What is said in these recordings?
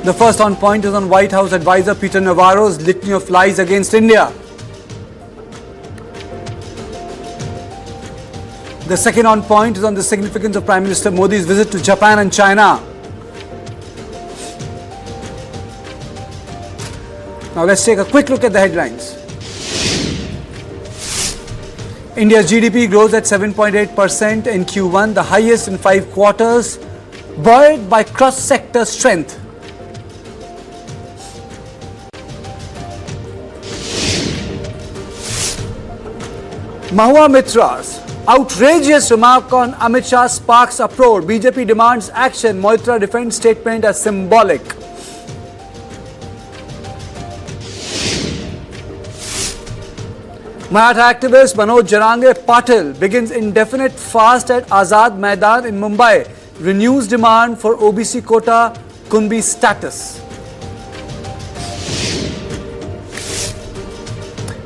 The first on point is on White House advisor Peter Navarro's litany of lies against India. The second on point is on the significance of Prime Minister Modi's visit to Japan and China. Now let's take a quick look at the headlines. India's GDP grows at 7.8% in Q1, the highest in 5 quarters, buoyed by cross-sector strength. Mahua Mitra's outrageous remark on Amit Shah sparks uproar. BJP demands action. Moitra defends statement as symbolic. Maratha activist Manoj Jarange Patil begins indefinite fast at Azad Maidan in Mumbai. Renews demand for OBC quota Kunbi status.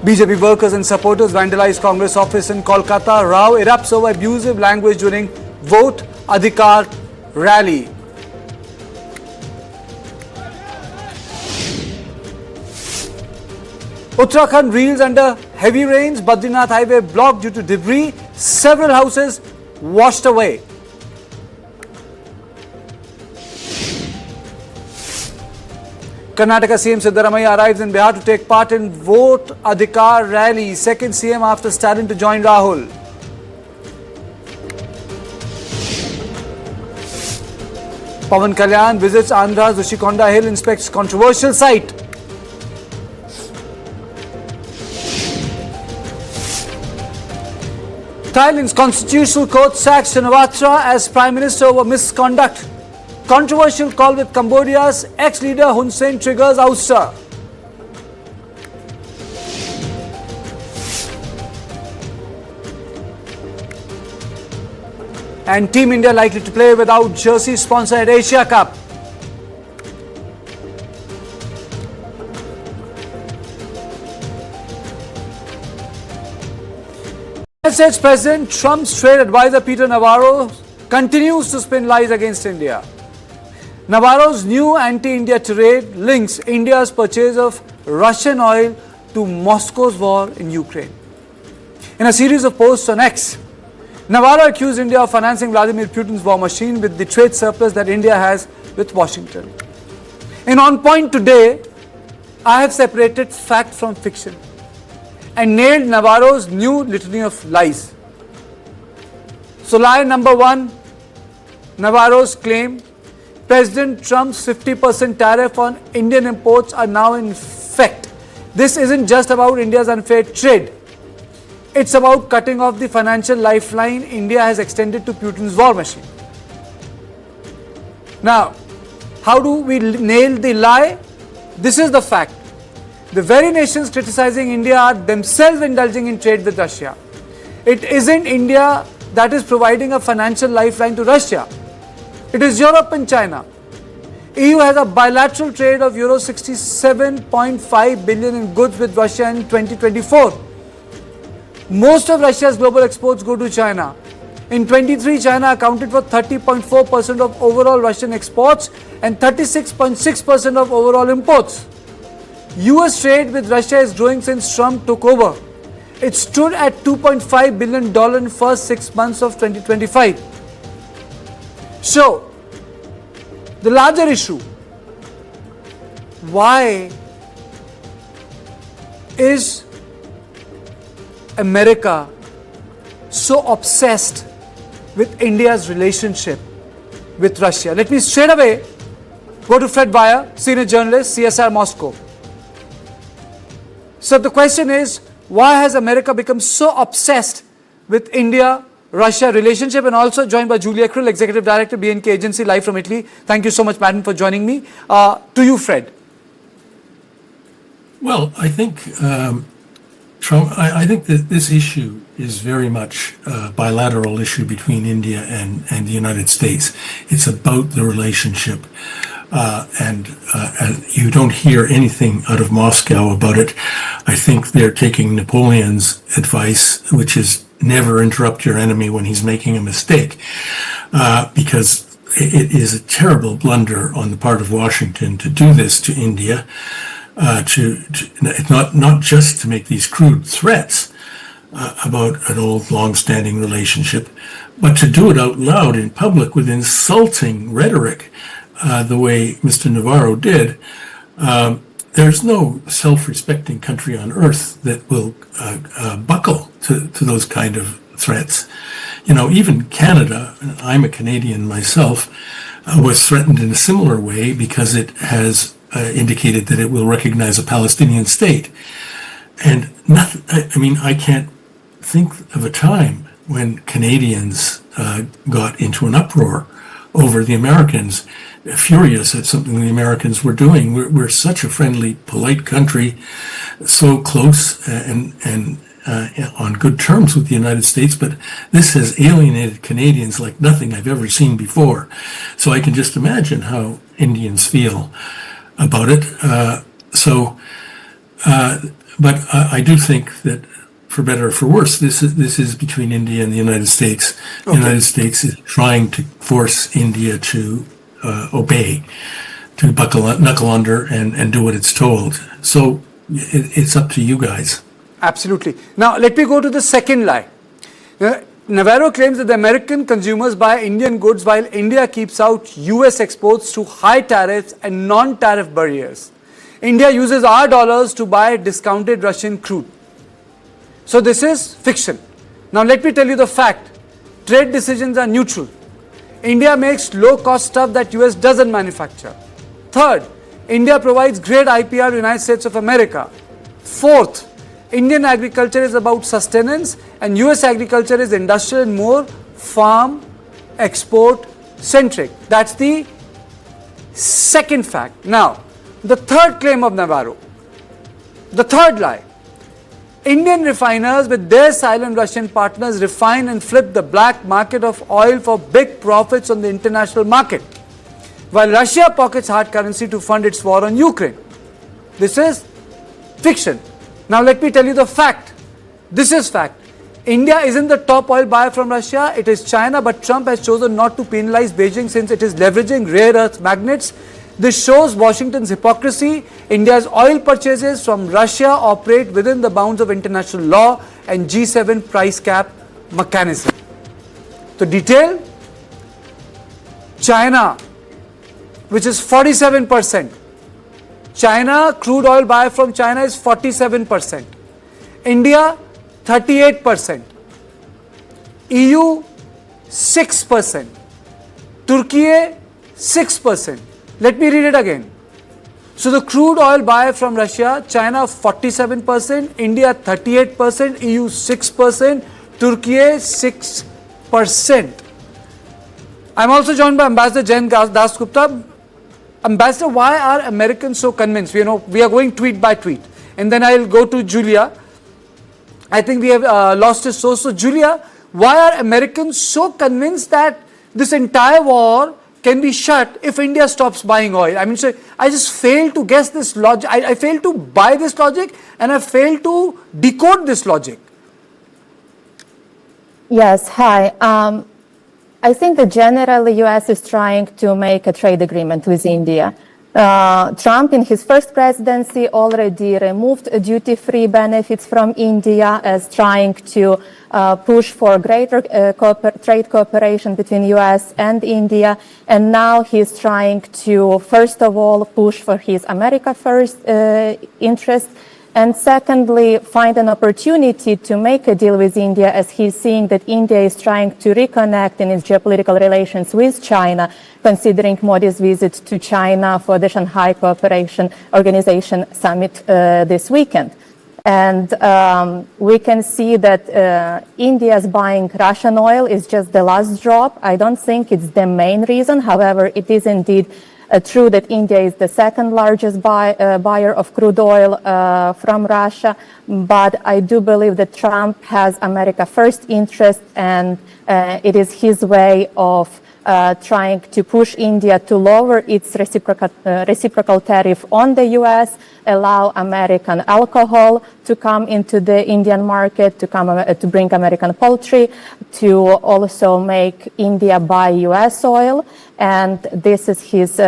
BJP workers and supporters vandalized Congress office in Kolkata. Rao erupts over abusive language during Vote Adhikar rally. Uttarakhand reels under heavy rains. Badrinath highway blocked due to debris. Several houses washed away. Karnataka CM Siddaramaiah arrives in Bihar to take part in Vote Adhikar rally. Second CM after Stalin to join Rahul. Pawan Kalyan visits Andhra's Ushikonda Hill, inspects controversial site. Thailand's constitutional court sacks Shinawatra as Prime Minister over misconduct. Controversial call with Cambodia's ex-leader Hun Sen triggers ouster. And Team India likely to play without jersey sponsor at Asia Cup. United States President Trump's trade advisor Peter Navarro continues to spin lies against India. Navarro's new anti-India tirade links India's purchase of Russian oil to Moscow's war in Ukraine. In a series of posts on X, Navarro accused India of financing Vladimir Putin's war machine with the trade surplus that India has with Washington. In On Point today, I have separated fact from fiction and nailed Navarro's new litany of lies. So lie number 1, Navarro's claim President Trump's 50% tariff on Indian imports are now in effect. This isn't just about India's unfair trade. It's about cutting off the financial lifeline India has extended to Putin's war machine. Now, how do we nail the lie? This is the fact. The very nations criticizing India are themselves indulging in trade with Russia. It isn't India that is providing a financial lifeline to Russia. It is Europe and China. EU has a bilateral trade of Euro 67.5 billion in goods with Russia in 2024. Most of Russia's global exports go to China. In 23, China accounted for 30.4% of overall Russian exports and 36.6% of overall imports. US trade with Russia is growing since Trump took over. It stood at $2.5 billion in the first 6 months of 2025. So, the larger issue, why is America so obsessed with India's relationship with Russia? Let me straight away go to Fred Beyer, senior journalist, CSR Moscow. So the question is, why has America become so obsessed with India-Russia relationship? And also joined by Julia Krill, Executive Director, BNK Agency, live from Italy. Thank you so much, madam, for joining me. To you, Fred. Well, I think Trump. I think that this issue is very much a bilateral issue between India and the United States. It's about the relationship. And you don't hear anything out of Moscow about it. I think they're taking Napoleon's advice, which is never interrupt your enemy when he's making a mistake, because it is a terrible blunder on the part of Washington to do this to India, not just to make these crude threats about an old, long-standing relationship, but to do it out loud in public with insulting rhetoric, the way Mr. Navarro did. There's no self-respecting country on earth that will buckle to those kind of threats. You know, even Canada, I'm a Canadian myself, was threatened in a similar way because it has indicated that it will recognize a Palestinian state. And I can't think of a time when Canadians got into an uproar over the Americans, furious at something the Americans were doing. We're such a friendly, polite country, so close and on good terms with the United States, but this has alienated Canadians like nothing I've ever seen before. So I can just imagine how Indians feel about it. But I do think that, for better or for worse, this is between India and the United States. Okay. The United States is trying to force India to obey, to knuckle under and do what it's told. So it's up to you guys. Absolutely. Now, let me go to the second lie. Navarro claims that the American consumers buy Indian goods while India keeps out US exports through high tariffs and non-tariff barriers. India uses our dollars to buy discounted Russian crude. So this is fiction. Now let me tell you the fact. Trade decisions are neutral. India makes low-cost stuff that US doesn't manufacture. Third, India provides great IPR to the United States of America. Fourth, Indian agriculture is about sustenance and US agriculture is industrial and more farm export centric. That's the second fact. Now, the third claim of Navarro, the third lie. Indian refiners with their silent Russian partners refine and flip the black market of oil for big profits on the international market, while Russia pockets hard currency to fund its war on Ukraine. This is fiction. Now let me tell you the fact. This is fact. India isn't the top oil buyer from Russia, it is China, but Trump has chosen not to penalize Beijing since it is leveraging rare earth magnets. This shows Washington's hypocrisy. India's oil purchases from Russia operate within the bounds of international law and G7 price cap mechanism. The detail: China, which is 47%. China, crude oil buyer from China is 47%. India, 38%. EU, 6%. Turkey, 6%. Let me read it again. So the crude oil buyer from Russia, China 47%, India 38%, EU 6%, Turkey 6%. I'm also joined by Ambassador Jen Dasgupta. Ambassador, why are Americans so convinced? We are going tweet by tweet. And then I'll go to Julia. I think we have lost his source. So Julia, why are Americans so convinced that this entire war can be shut if India stops buying oil? I mean, so I just fail to guess this logic. I fail to buy this logic and I fail to decode this logic. Yes, hi. I think that generally US is trying to make a trade agreement with India. Trump in his first presidency already removed duty-free benefits from India as trying to push for greater trade cooperation between US and India. And now he's trying to, first of all, push for his America First interest, and secondly, find an opportunity to make a deal with India, as he's seeing that India is trying to reconnect in its geopolitical relations with China, considering Modi's visit to China for the Shanghai Cooperation Organization Summit this weekend. And we can see that India's buying Russian oil is just the last drop. I don't think it's the main reason. However, it is indeed true that India is the second largest buyer of crude oil from Russia, but I do believe that Trump has America First interest, and it is his way of trying to push India to lower its reciprocal tariff on the U.S., allow American alcohol to come into the Indian market, to bring American poultry, to also make India buy U.S. oil. And this is his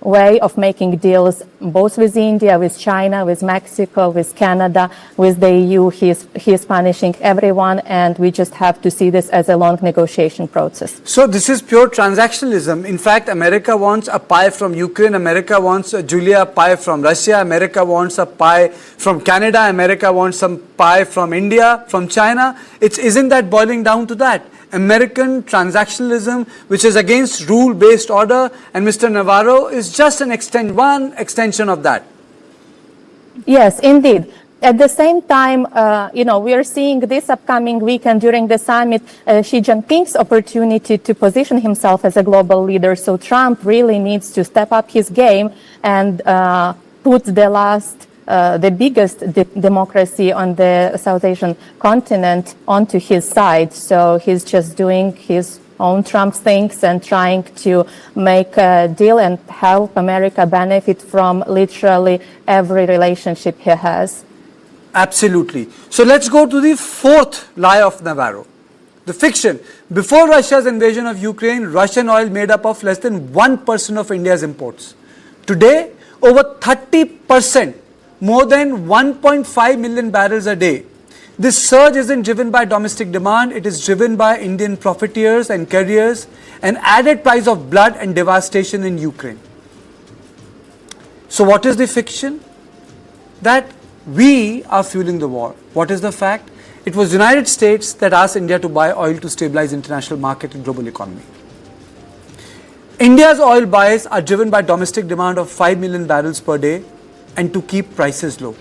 way of making deals both with India, with China, with Mexico, with Canada, with the EU. He is punishing everyone, and we just have to see this as a long negotiation process. So this is pure transactionalism. In fact, America wants a pie from Ukraine, America wants a Julia pie from Russia, America wants a pie from Canada, America wants some pie from India, from China. Isn't that boiling down to that? American transactionalism, which is against rule-based order, and Mr. Navarro is just one extension of that. Yes, indeed. At the same time, we are seeing this upcoming weekend during the summit, Xi Jinping's opportunity to position himself as a global leader. So Trump really needs to step up his game and put the biggest democracy on the South Asian continent onto his side. So he's just doing his own Trump things and trying to make a deal and help America benefit from literally every relationship he has. Absolutely. So let's go to the fourth lie of Navarro. The fiction. Before Russia's invasion of Ukraine, Russian oil made up of less than 1% of India's imports. Today, over 30%. More than 1.5 million barrels a day. This surge isn't driven by domestic demand, it is driven by Indian profiteers and carriers, an added price of blood and devastation in Ukraine. So what is the fiction? That we are fueling the war. What is the fact? It was the United States that asked India to buy oil to stabilize international market and global economy. India's oil buys are driven by domestic demand of 5 million barrels per day, and to keep prices low.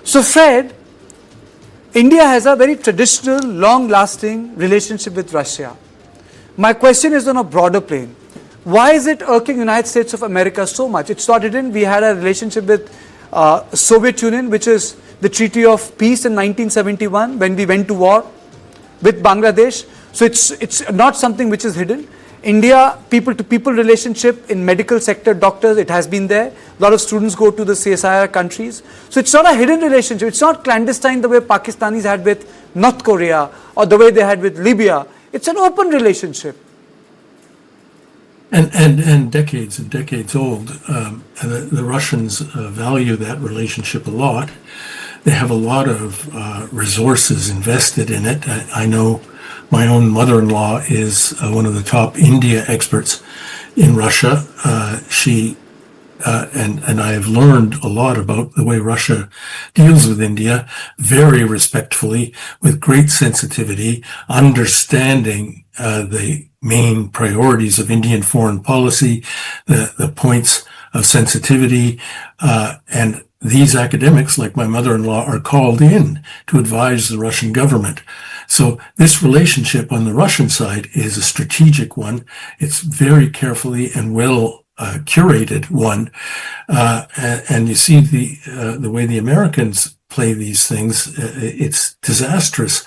So Fred, India has a very traditional, long-lasting relationship with Russia. My question is on a broader plane. Why is it irking United States of America so much? It's not hidden. We had a relationship with Soviet Union, which is the Treaty of Peace in 1971 when we went to war with Bangladesh. So it's not something which is hidden. India, people-to-people relationship in medical sector, doctors, it has been there. A lot of students go to the CSIR countries. So it's not a hidden relationship. It's not clandestine the way Pakistanis had with North Korea or the way they had with Libya. It's an open relationship. And decades and decades old. The Russians value that relationship a lot. They have a lot of resources invested in it. I know my own mother-in-law is one of the top India experts in Russia. She and I have learned a lot about the way Russia deals with India, very respectfully, with great sensitivity, understanding the main priorities of Indian foreign policy, the points of sensitivity, and these academics, like my mother-in-law, are called in to advise the Russian government. So this relationship on the Russian side is a strategic one. It's very carefully and well curated one. And you see the way the Americans play these things, it's disastrous.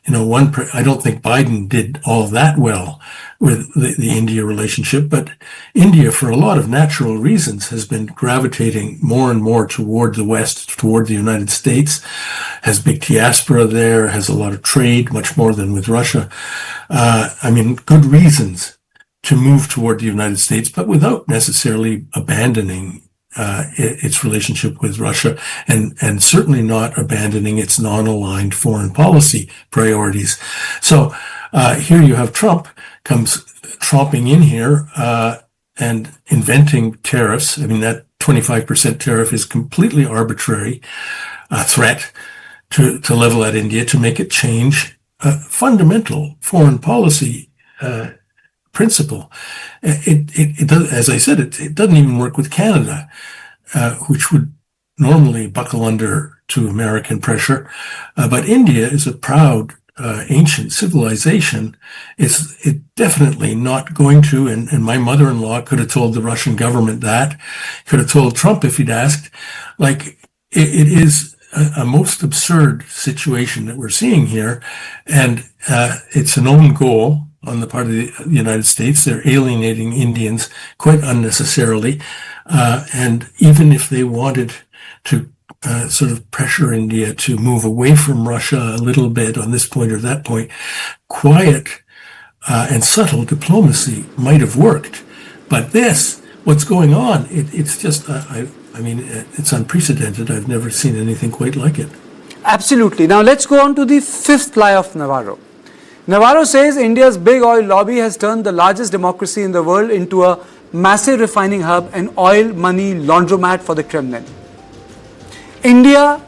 You know, I don't think Biden did all that well with the India relationship, but India, for a lot of natural reasons, has been gravitating more and more toward the West, toward the United States, has big diaspora there, has a lot of trade, much more than with Russia. Good reasons to move toward the United States, but without necessarily abandoning its relationship with Russia, and certainly not abandoning its non-aligned foreign policy priorities. So here you have Trump comes tromping in here and inventing tariffs. I mean, that 25% tariff is completely arbitrary threat to level at India, to make it change fundamental foreign policy principle. It does, as I said, it doesn't even work with Canada, which would normally buckle under to American pressure. But India is a proud ancient civilization. It's definitely not going to, and my mother-in-law could have told the Russian government that, could have told Trump if he'd asked. Like, it is a most absurd situation that we're seeing here, and it's an own goal. on the part of the United States. They're alienating Indians quite unnecessarily. And even if they wanted to sort of pressure India to move away from Russia a little bit on this point or that point, quiet and subtle diplomacy might have worked. But what's going on, it's just, I mean, it's unprecedented. I've never seen anything quite like it. Absolutely. Now let's go on to the fifth lie of Navarro. Navarro says India's big oil lobby has turned the largest democracy in the world into a massive refining hub and oil money laundromat for the Kremlin. India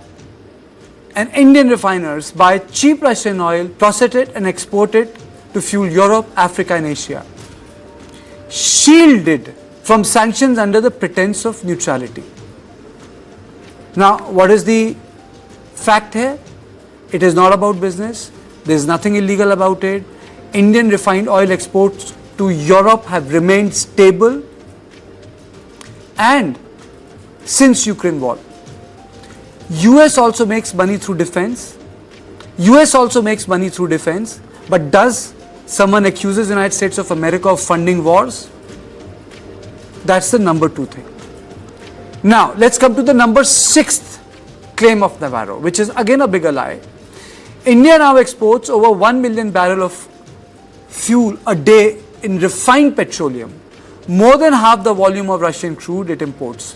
and Indian refiners buy cheap Russian oil, process it and export it to fuel Europe, Africa and Asia, shielded from sanctions under the pretense of neutrality. Now, what is the fact here? It is not about business. There is nothing illegal about it. Indian refined oil exports to Europe have remained stable, and since Ukraine war, US also makes money through defense. But does someone accuses the United States of America of funding wars? That's the number 2 thing. Now, let's come to the number 6th claim of Navarro, which is again a bigger lie. India now exports over 1 million barrels of fuel a day in refined petroleum, more than half the volume of Russian crude it imports.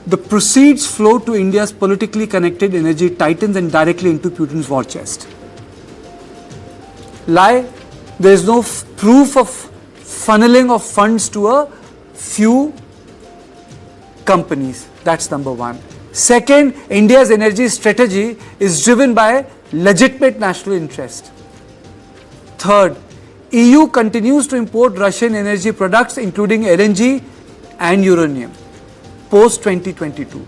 The proceeds flow to India's politically connected energy titans and directly into Putin's war chest. Lie. There is no proof of funneling of funds to a few companies. That's number 1. Second, India's energy strategy is driven by legitimate national interest. Third, EU continues to import Russian energy products including LNG and uranium post 2022.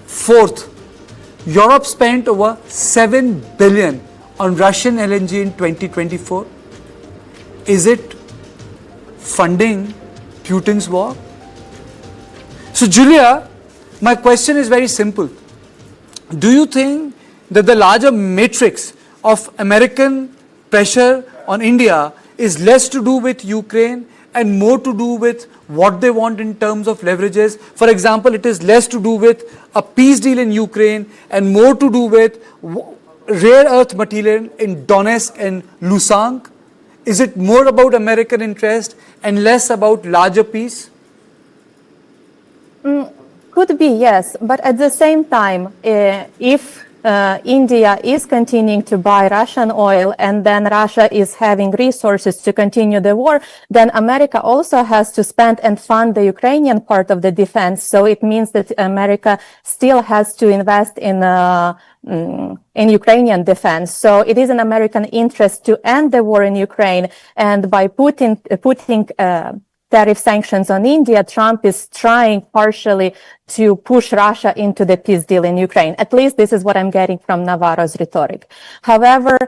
Fourth, Europe spent over 7 billion on Russian LNG in 2024. Is it funding Putin's war? So Julia, my question is very simple. Do you think that the larger matrix of American pressure on India is less to do with Ukraine and more to do with what they want in terms of leverages? For example, it is less to do with a peace deal in Ukraine and more to do with rare earth material in Donetsk and Luhansk? Is it more about American interest and less about larger peace? Could be, yes. But at the same time, if India is continuing to buy Russian oil and then Russia is having resources to continue the war, then America also has to spend and fund the Ukrainian part of the defense. So it means that America still has to invest in Ukrainian defense. So it is an American interest to end the war in Ukraine. And by putting tariff sanctions on India, Trump is trying partially to push Russia into the peace deal in Ukraine. At least this is what I'm getting from Navarro's rhetoric. However,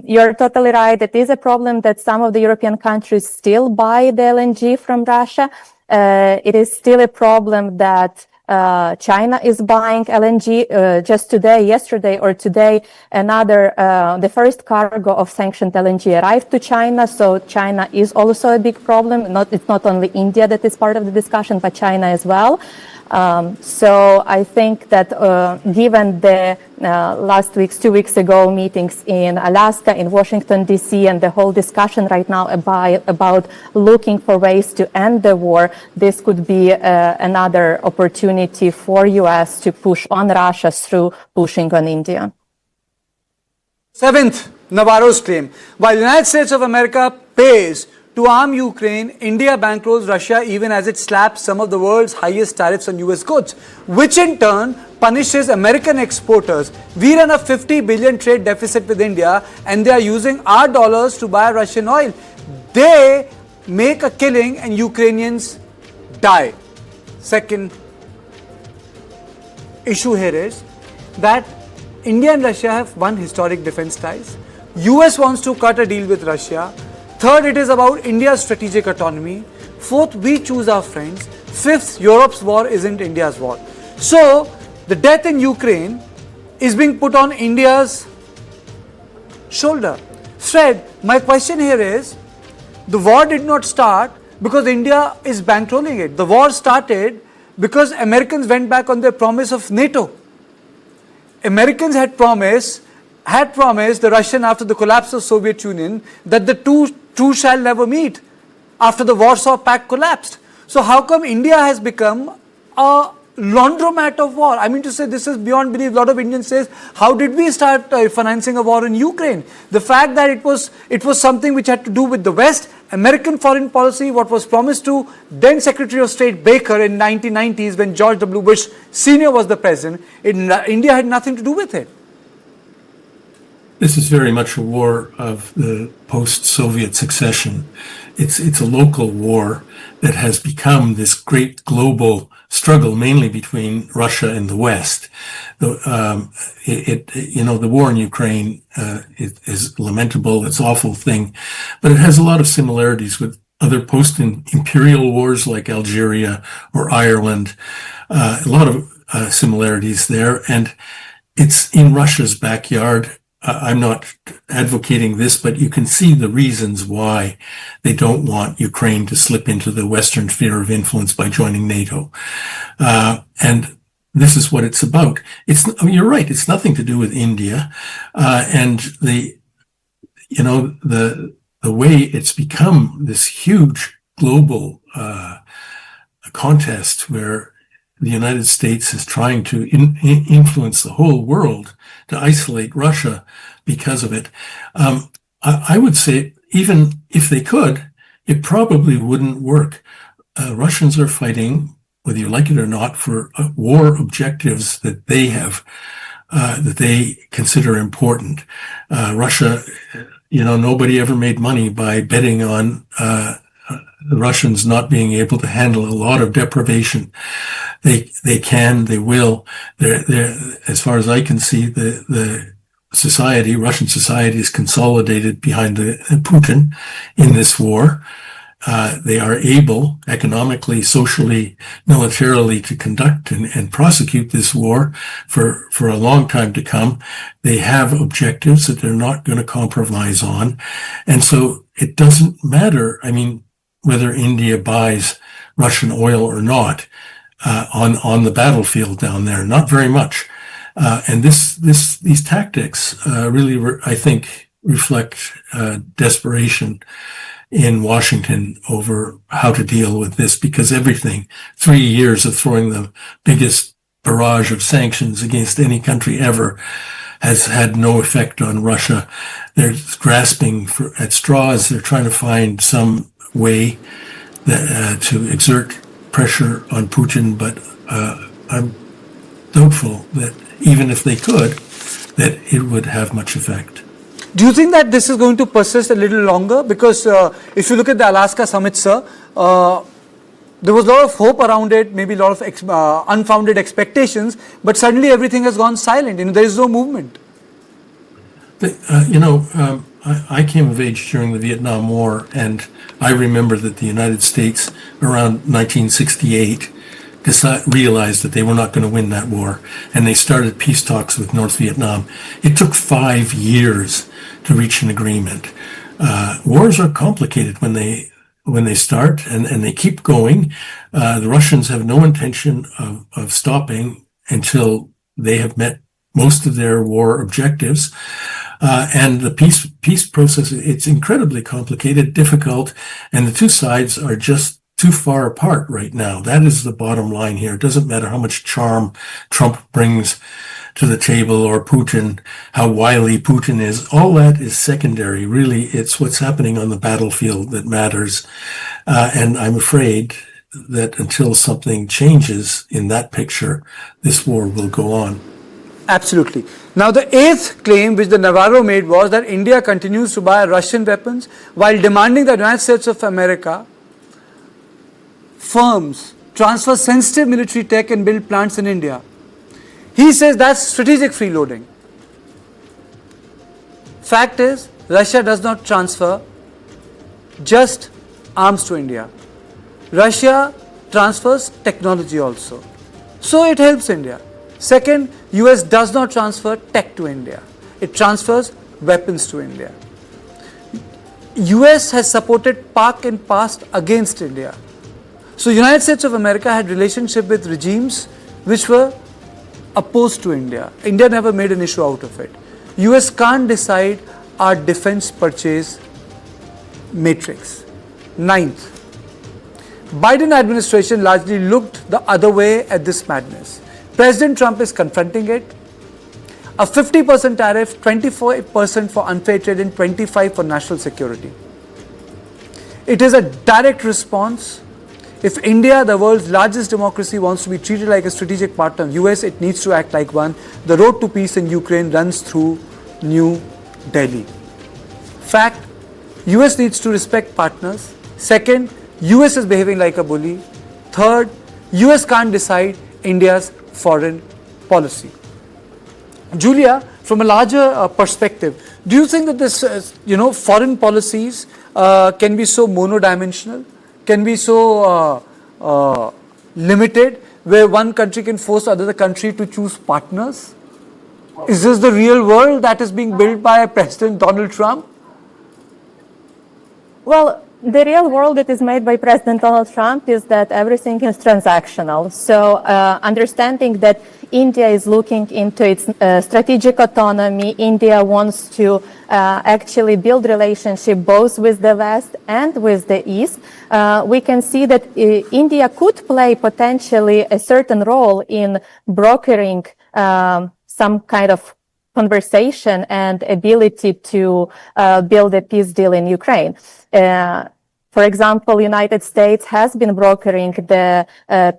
you're totally right. It is a problem that some of the European countries still buy the LNG from Russia. It is still a problem that China is buying LNG. Just yesterday or today, the first cargo of sanctioned LNG arrived to China. So China is also a big problem. It's not only India that is part of the discussion, but China as well. So I think that given the last week's, 2 weeks ago, meetings in Alaska, in Washington, D.C., and the whole discussion right now about looking for ways to end the war, this could be another opportunity for U.S. to push on Russia through pushing on India. Seventh, Navarro's claim. While the United States of America pays to arm Ukraine, India bankrolls Russia even as it slaps some of the world's highest tariffs on US goods, which in turn punishes American exporters. We run a 50 billion trade deficit with India and they are using our dollars to buy Russian oil. They make a killing and Ukrainians die. Second issue here is that India and Russia have one historic defense ties. US wants to cut a deal with Russia. Third, it is about India's strategic autonomy. Fourth, we choose our friends. Fifth, Europe's war isn't India's war. So, the death in Ukraine is being put on India's shoulder. thread. My question here is, the war did not start because India is bankrolling it. The war started because Americans went back on their promise of NATO. Americans had promised the Russian after the collapse of Soviet Union that the two shall never meet after the Warsaw Pact collapsed. So how come India has become a laundromat of war? I mean to say, this is beyond belief. A lot of Indians say, how did we start financing a war in Ukraine? The fact that it was something which had to do with the West, American foreign policy, what was promised to then Secretary of State Baker in 1990s when George W. Bush Sr. was the president, India had nothing to do with it. This is very much a war of the post-Soviet succession. It's a local war that has become this great global struggle, mainly between Russia and the West. The war in Ukraine is lamentable. It's an awful thing, but it has a lot of similarities with other post-imperial wars like Algeria or Ireland. A lot of similarities there, and it's in Russia's backyard. I'm not advocating this, but you can see the reasons why they don't want Ukraine to slip into the Western sphere of influence by joining NATO. And this is what it's about. You're right. It's nothing to do with India. And the way it's become this huge global contest where the United States is trying to influence the whole world to isolate Russia because of it. I would say even if they could, it probably wouldn't work. Russians are fighting, whether you like it or not, for war objectives that they have, that they consider important. Russia, nobody ever made money by betting on the Russians not being able to handle a lot of deprivation. They will. They're, as far as I can see, the Russian society is consolidated behind Putin in this war. They are able, economically, socially, militarily, to conduct and prosecute this war for a long time to come. They have objectives that they're not going to compromise on. And so it doesn't matter, whether India buys Russian oil or not on the battlefield down there. Not very much. And these tactics really, I think, reflect desperation in Washington over how to deal with this, because 3 years of throwing the biggest barrage of sanctions against any country ever has had no effect on Russia. They're grasping at straws. They're trying to find some way to exert pressure on Putin, but I'm doubtful that even if they could, that it would have much effect. Do you think that this is going to persist a little longer? Because if you look at the Alaska summit, sir, there was a lot of hope around it, maybe a lot of unfounded expectations, but suddenly everything has gone silent. There is no movement. I came of age during the Vietnam War, and I remember that the United States around 1968 realized that they were not going to win that war, and they started peace talks with North Vietnam. It took 5 years to reach an agreement. Wars are complicated when they start, and they keep going. The Russians have no intention of stopping until they have met most of their war objectives. And the peace process, it's incredibly complicated, difficult, and the two sides are just too far apart right now. That is the bottom line here. It doesn't matter how much charm Trump brings to the table or Putin, how wily Putin is. All that is secondary. Really, it's what's happening on the battlefield that matters. And I'm afraid that until something changes in that picture, this war will go on. Absolutely. Now, the eighth claim which the Navarro made was that India continues to buy Russian weapons while demanding that the United States of America firms transfer sensitive military tech and build plants in India. He says that's strategic freeloading. Fact is, Russia does not transfer just arms to India. Russia transfers technology also. So it helps India. Second, US does not transfer tech to India. It transfers weapons to India. US has supported Pak in past against India. So United States of America had relationship with regimes which were opposed to India. India never made an issue out of it. US can't decide our defense purchase matrix. Ninth, Biden administration largely looked the other way at this madness. President Trump is confronting it. A 50% tariff, 24% for unfair trade and 25% for national security. It is a direct response. If India, the world's largest democracy, wants to be treated like a strategic partner of US, it needs to act like one. The road to peace in Ukraine runs through New Delhi. Fact, US needs to respect partners. Second, US is behaving like a bully. Third, US can't decide India's foreign policy. Julia, from a larger perspective, do you think that this, foreign policies can be so monodimensional, can be so limited, where one country can force another country to choose partners? Is this the real world that is being built by President Donald Trump? Well, the real world that is made by President Donald Trump is that everything is transactional. So understanding that India is looking into its strategic autonomy, India wants to actually build relationship both with the West and with the East, we can see that India could play potentially a certain role in brokering some kind of conversation and ability to build a peace deal in Ukraine. For example, United States has been brokering the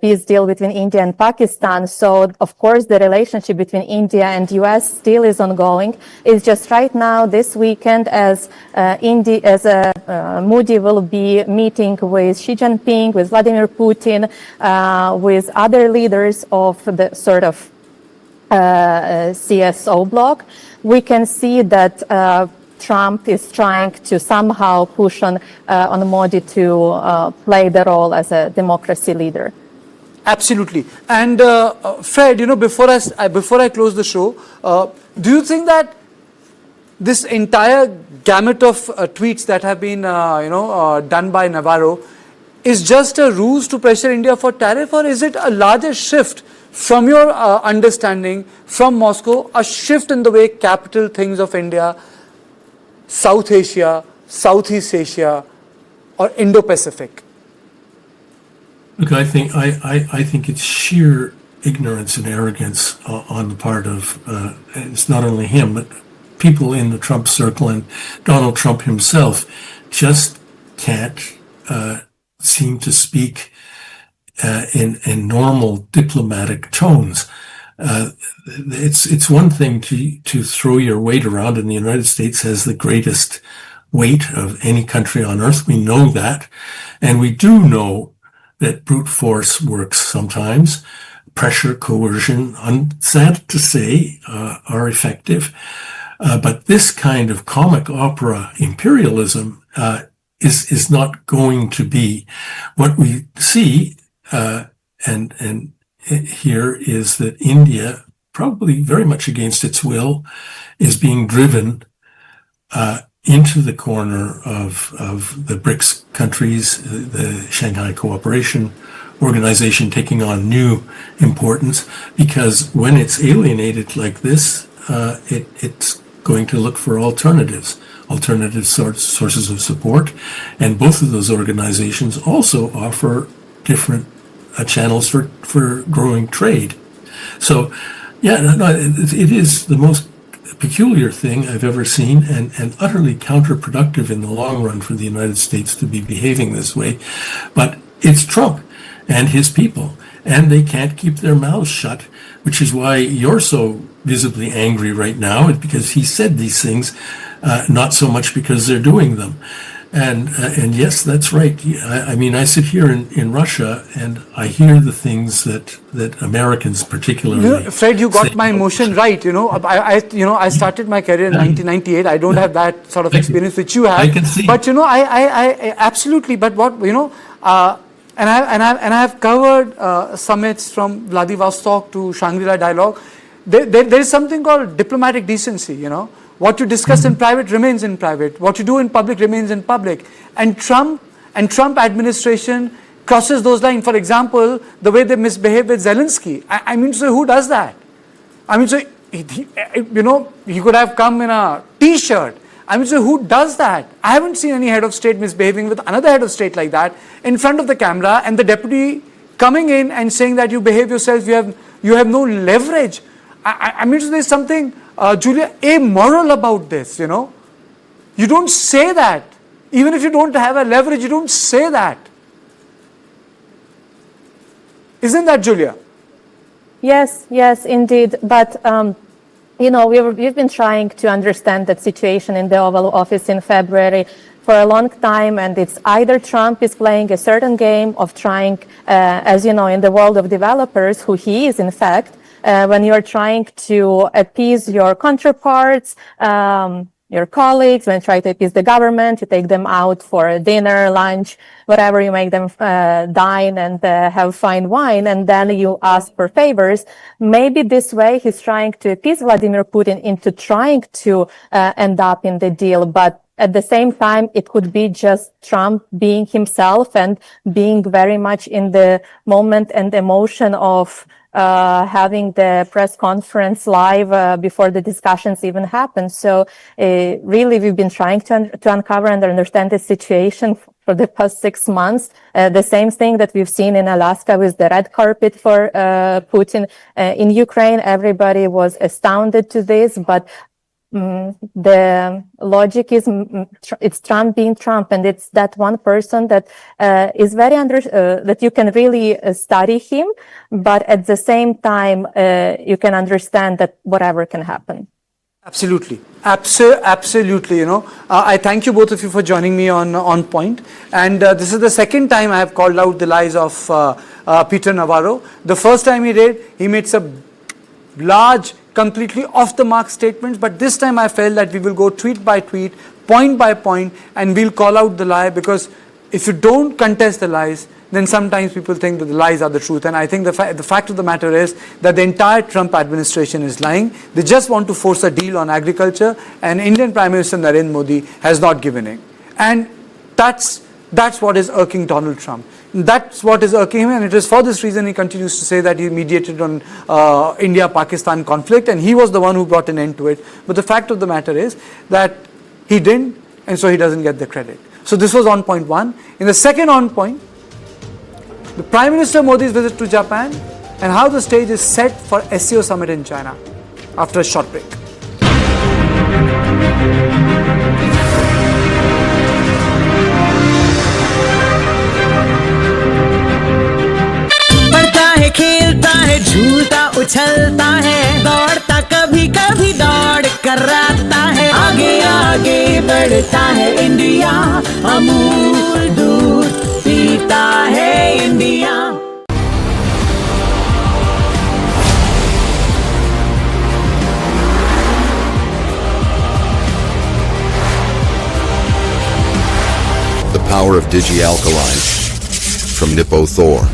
peace deal between India and Pakistan. So, of course, the relationship between India and US still is ongoing. It's just right now, this weekend, as Modi will be meeting with Xi Jinping, with Vladimir Putin, with other leaders of the sort of CSO bloc, we can see that Trump is trying to somehow push on Modi to play the role as a democracy leader. Absolutely. And Fred, before I close the show, do you think that this entire gamut of tweets that have been done by Navarro is just a ruse to pressure India for tariff, or is it a larger shift from your understanding from Moscow, a shift in the way capital thinks of India, South Asia, Southeast Asia, or Indo-Pacific? Look, I think it's sheer ignorance and arrogance on the part of it's not only him, but people in the Trump circle and Donald Trump himself just can't seem to speak in normal diplomatic tones. It's one thing to throw your weight around, and the United States has the greatest weight of any country on earth. We know that. And we do know that brute force works sometimes. Pressure, coercion, sad to say, are effective. But this kind of comic opera imperialism is not going to be. What we see, and here is that India, probably very much against its will, is being driven into the corner of the BRICS countries, the Shanghai Cooperation Organization taking on new importance, because when it's alienated like this, it's going to look for alternative sources of support. And both of those organizations also offer different channels for growing trade. So, it is the most peculiar thing I've ever seen, and utterly counterproductive in the long run for the United States to be behaving this way. But it's Trump and his people, and they can't keep their mouths shut, which is why you're so visibly angry right now, because he said these things, not so much because they're doing them. And yes, that's right. I mean, I sit here in Russia and I hear the things that Americans particularly. Fred, you got my emotion right. I started my career in 1998. I don't have that sort of experience which you have. I can see. But I absolutely. But what and I have covered summits from Vladivostok to Shangri-La Dialogue. There is something called diplomatic decency. What you discuss in private remains in private. What you do in public remains in public. And Trump administration crosses those lines. For example, the way they misbehave with Zelensky. I mean, so who does that? I mean, so he could have come in a T-shirt. I mean, so who does that? I haven't seen any head of state misbehaving with another head of state like that in front of the camera, and the deputy coming in and saying that you behave yourself, you have no leverage. I mean, so there's something, Julia, amoral about this, You don't say that. Even if you don't have a leverage, you don't say that. Isn't that, Julia? Yes, indeed. But, we've been trying to understand that situation in the Oval Office in February for a long time, and it's either Trump is playing a certain game of trying, as you know, in the world of developers, who he is in fact, when you're trying to appease your counterparts, your colleagues, when you try to appease the government, you take them out for dinner, lunch, whatever, you make them dine and have fine wine, and then you ask for favors. Maybe this way he's trying to appease Vladimir Putin into trying to end up in the deal, but at the same time, it could be just Trump being himself and being very much in the moment and emotion of having the press conference live before the discussions even happen. So really, we've been trying to uncover and understand the situation for the past 6 months. The same thing that we've seen in Alaska with the red carpet for Putin. In Ukraine, everybody was astounded to this, but the logic is it's Trump being Trump, and it's that one person that is very that you can really study him, but at the same time you can understand that whatever can happen. Absolutely. Absolutely. I thank you both of you for joining me on point. And this is the second time I have called out the lies of Peter Navarro. The first time he did, he made some large, completely off the mark statements, but this time I felt that we will go tweet by tweet, point by point, and we'll call out the lie, because if you don't contest the lies, then sometimes people think that the lies are the truth. And I think the fact of the matter is that the entire Trump administration is lying. They just want to force a deal on agriculture, and Indian Prime Minister Narendra Modi has not given in. And that's what is irking Donald Trump. That's what is irking him, and it is for this reason he continues to say that he mediated on India-Pakistan conflict, and he was the one who brought an end to it. But the fact of the matter is that he didn't, and so he doesn't get the credit. So this was on point one. In the second on point, the Prime Minister Modi's visit to Japan and how the stage is set for SCO summit in China. After a short break. खेलता है झूलता उछलता है दौड़ता कभी कभी दौड़ कराता है आगे आगे बढ़ता है इंडिया अमूल दूध पीता है India The power of Digi-Alkaline from Nippo Thor.